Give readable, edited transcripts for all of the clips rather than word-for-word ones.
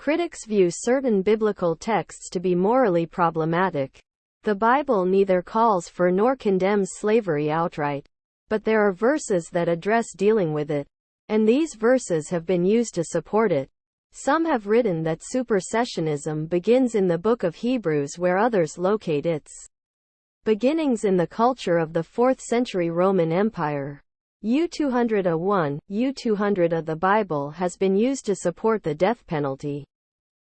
Critics view certain biblical texts to be morally problematic. The Bible neither calls for nor condemns slavery outright, but there are verses that address dealing with it, and these verses have been used to support it. Some have written that supersessionism begins in the book of Hebrews, where others locate its beginnings in the culture of the 4th century Roman Empire. U200A1, U200A. The Bible has been used to support the death penalty,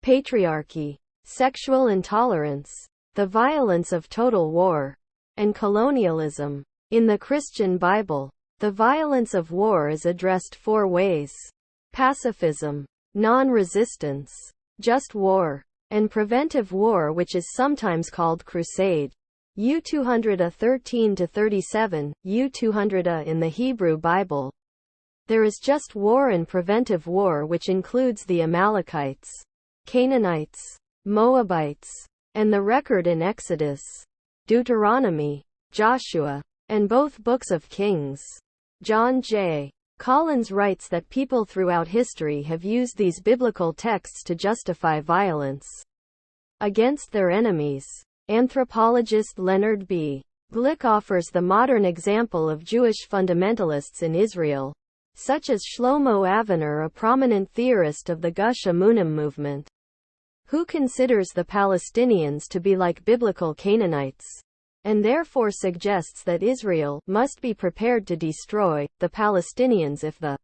patriarchy, sexual intolerance, the violence of total war, and colonialism. In the Christian Bible, the violence of war is addressed 4 ways: pacifism, non-resistance, just war, and preventive war, which is sometimes called crusade. U200A 13-37, U200A. In the Hebrew Bible, there is just war and preventive war, which includes the Amalekites, Canaanites, Moabites, and the record in Exodus, Deuteronomy, Joshua, and both books of Kings. John J. Collins writes that people throughout history have used these biblical texts to justify violence against their enemies. Anthropologist Leonard B. Glick offers the modern example of Jewish fundamentalists in Israel, such as Shlomo Avner, a prominent theorist of the Gush Emunim movement, who considers the Palestinians to be like biblical Canaanites, and therefore suggests that Israel must be prepared to destroy the Palestinians if the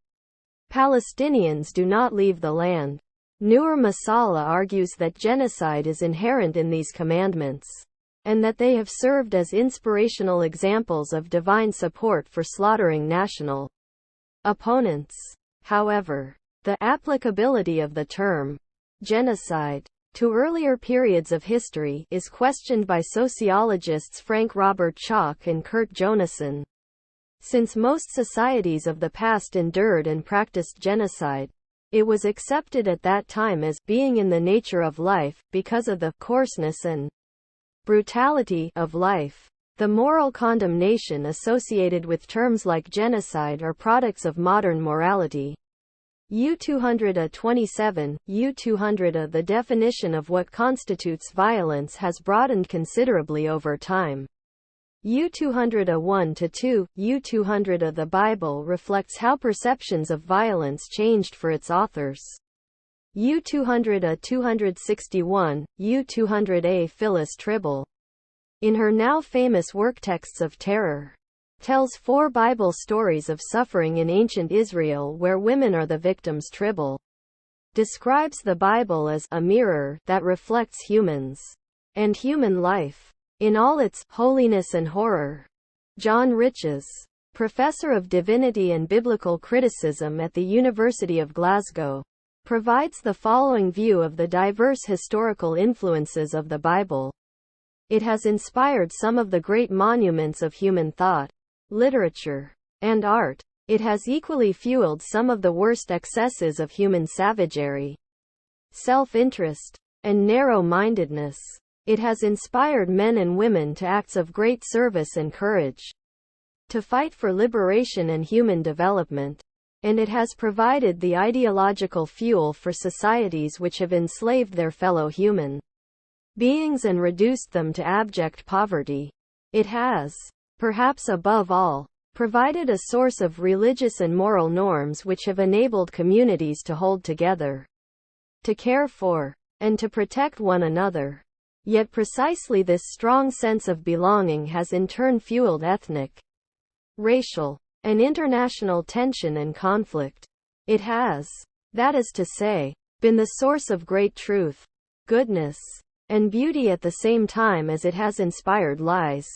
Palestinians do not leave the land. Nur Masala argues that genocide is inherent in these commandments, and that they have served as inspirational examples of divine support for slaughtering national opponents. However, the applicability of the term genocide to earlier periods of history is questioned by sociologists Frank Robert Chalk and Kurt Jonassen. Since most societies of the past endured and practiced genocide, it was accepted at that time as being in the nature of life, because of the coarseness and brutality of life. The moral condemnation associated with terms like genocide are products of modern morality. U200A 27, U200A. The definition of what constitutes violence has broadened considerably over time. U200A 1-2, U200A. The Bible reflects how perceptions of violence changed for its authors. U200A 261, U200A. Phyllis Tribble, in her now famous work Texts of Terror, tells 4 Bible stories of suffering in ancient Israel where women are the victims. Tribble describes the Bible as a mirror that reflects humans and human life in all its holiness and horror. John Riches, professor of divinity and biblical criticism at the University of Glasgow, provides the following view of the diverse historical influences of the Bible. It has inspired some of the great monuments of human thought, literature, and art. It has equally fueled some of the worst excesses of human savagery, self-interest, and narrow-mindedness. It has inspired men and women to acts of great service and courage, to fight for liberation and human development. And it has provided the ideological fuel for societies which have enslaved their fellow human beings and reduced them to abject poverty. It has, perhaps above all, provided a source of religious and moral norms which have enabled communities to hold together, to care for, and to protect one another. Yet precisely this strong sense of belonging has in turn fueled ethnic, racial, and international tension and conflict. It has, that is to say, been the source of great truth, goodness, and beauty at the same time as it has inspired lies,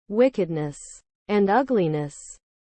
wickedness, and ugliness.